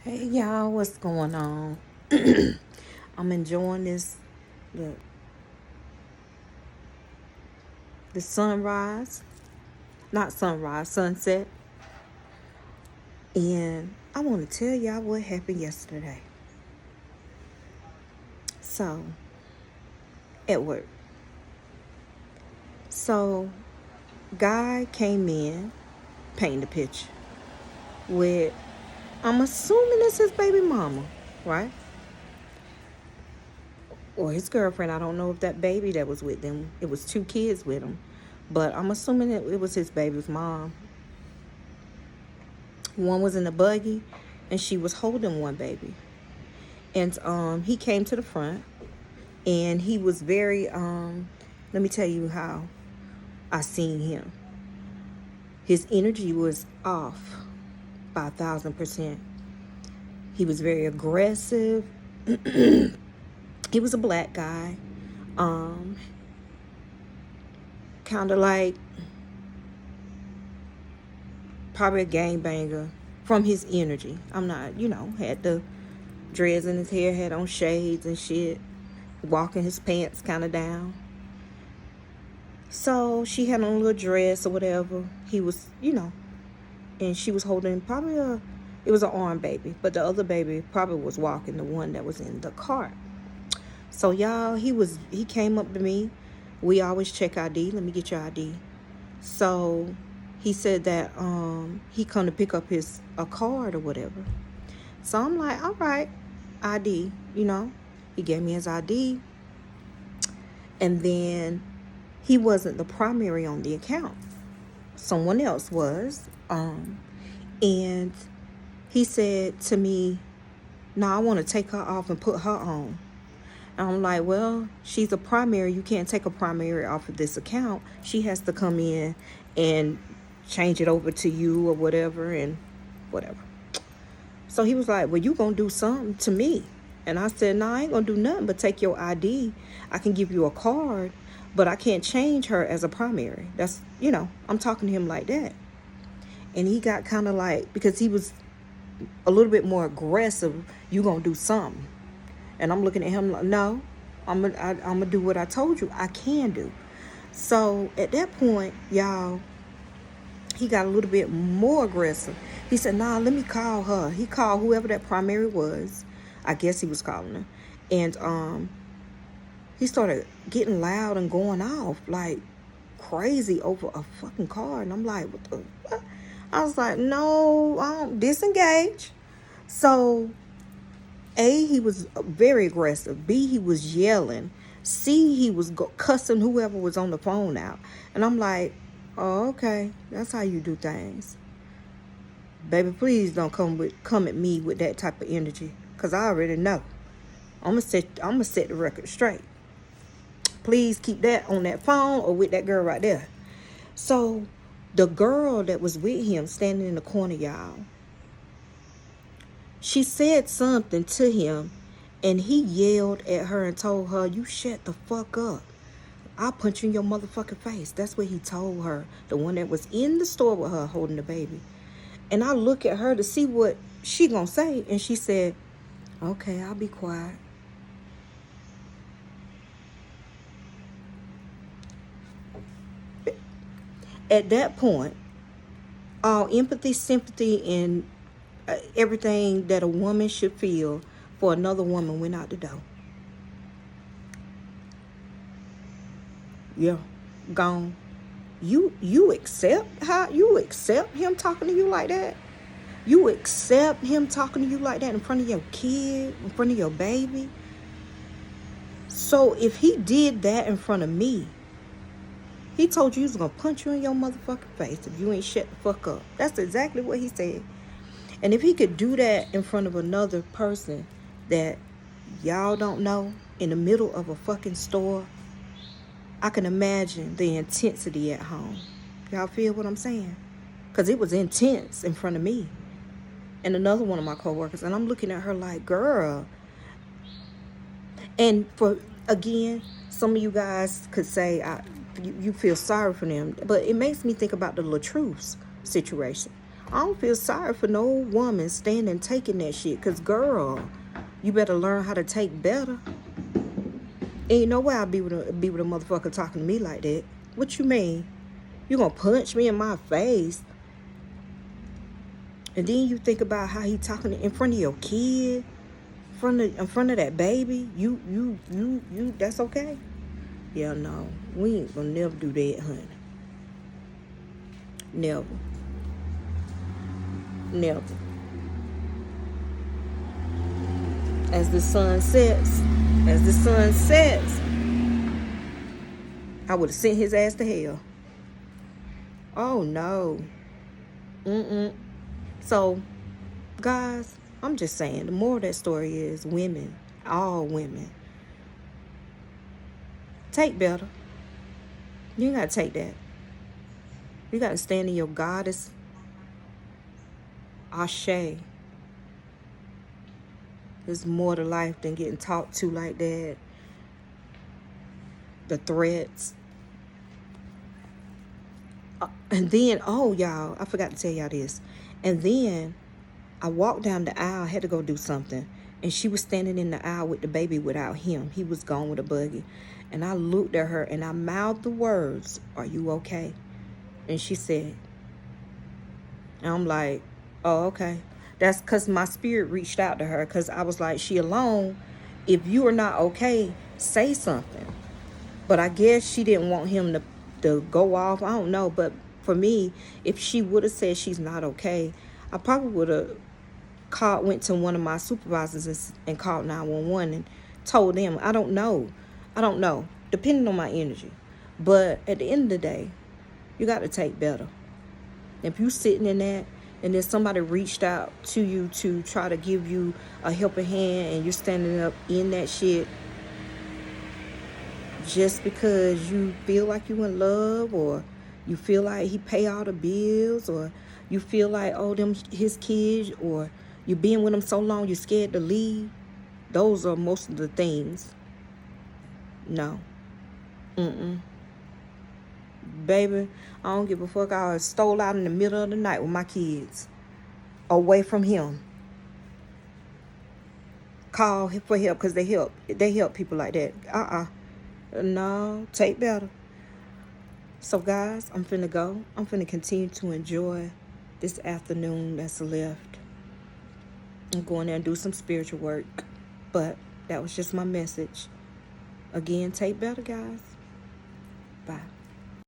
Hey y'all, what's going on? I'm enjoying the, the sunrise, not sunrise, sunset. And I want to tell y'all what happened yesterday. So, at work. So, guy came in, painting the picture with, I'm assuming it's his baby mama, right? Or his girlfriend. I don't know if that baby that was with them, it was two kids with him. But I'm assuming it was his baby's mom. One was in the buggy, and she was holding one baby. And he came to the front, and he was very. Let me tell you how I seen him. His energy was off by 1,000%. He was very aggressive. He was a black guy, kind of like probably a gangbanger from his energy. I'm not, had the dreads in his hair, had on shades and shit, walking his pants kind of down. So she had on a little dress or whatever. He was, and she was holding probably it was an arm baby, but the other baby probably was walking, the one that was in the cart. So y'all, he came up to me. We always check ID. Let me get your ID. So he said that he come to pick up a card or whatever. So I'm like, all right, ID, He gave me his ID. And then he wasn't the primary on the account. Someone else was. And he said to me, no, I want to take her off and put her on. And I'm like, well, she's a primary. You can't take a primary off of this account. She has to come in and change it over to you or whatever and whatever. So he was like, well, you going to do something to me. And I said, no, I ain't going to do nothing but take your ID. I can give you a card, but I can't change her as a primary. That's, I'm talking to him like that. And he got kind of like, because he was a little bit more aggressive, you going to do something. And I'm looking at him like, no, I'm gonna do what I told you I can do. So at that point, y'all, he got a little bit more aggressive. He said, nah, let me call her. He called whoever that primary was. I guess he was calling her. And he started getting loud and going off like crazy over a fucking car. And I'm like, what the fuck? I was like, no, disengage. So A, he was very aggressive. B, he was yelling. C, he was cussing whoever was on the phone out. And I'm like, oh, okay, that's how you do things. Baby, please don't come at me with that type of energy, because I already know. I'm gonna set the record straight. Please keep that on that phone or with that girl right there. So the girl that was with him standing in the corner, y'all, she said something to him, and he yelled at her and told her, you shut the fuck up. I'll punch you in your motherfucking face. That's what he told her, the one that was in the store with her holding the baby. And I look at her to see what she gonna say, and she said, okay, I'll be quiet. At that point, all empathy, sympathy, and everything that a woman should feel for another woman went out the door. Yeah, gone. You accept him talking to you like that? You accept him talking to you like that in front of your kid, in front of your baby? So if he did that in front of me, he told you he was gonna punch you in your motherfucking face if you ain't shut the fuck up. That's exactly what he said. And if he could do that in front of another person that y'all don't know in the middle of a fucking store, I can imagine the intensity at home. Y'all feel what I'm saying? Because it was intense in front of me and another one of my coworkers. And I'm looking at her like, girl. And again, some of you guys could say you feel sorry for them. But it makes me think about the Latruth's situation. I don't feel sorry for no woman standing taking that shit. Because, girl, you better learn how to take better. Ain't no way I'll be with a motherfucker talking to me like that. What you mean? You gonna punch me in my face? And then you think about how he talking in front of your kid, in front of that baby. You, that's okay? Yeah, no. We ain't gonna never do that, honey. Never. Never. As the sun sets, I would have sent his ass to hell. Oh, no. So, guys, I'm just saying, the moral of that story is women, all women, take better. You ain't got to take that. You got to stand in your goddess, Ashe. There's more to life than getting talked to like that. The threats. And then, oh, y'all, I forgot to tell y'all this. And then I walked down the aisle, had to go do something. And she was standing in the aisle with the baby without him. He was gone with a buggy. And I looked at her and I mouthed the words, "Are you okay?" And she said, and I'm like, oh, okay. That's because my spirit reached out to her, because I was like, she alone. If you are not okay, say something. But I guess she didn't want him to go off. I don't know. But for me, if she would have said she's not okay, I probably would have went to one of my supervisors and called 911 and told them. I don't know, depending on my energy. But at the end of the day, you got to take better. If you sitting in that and then somebody reached out to you to try to give you a helping hand and you're standing up in that shit just because you feel like you in love, or you feel like he pay all the bills, or you feel like, oh, them his kids, or you been with him so long you're scared to leave. Those are most of the things. No. Baby, I don't give a fuck. I was stole out in the middle of the night with my kids, away from him. Call for help, because they help people like that. No, take better. So, guys, I'm finna go. I'm finna continue to enjoy this afternoon that's left. I'm going there and do some spiritual work. But that was just my message. Again, take better, guys. Bye.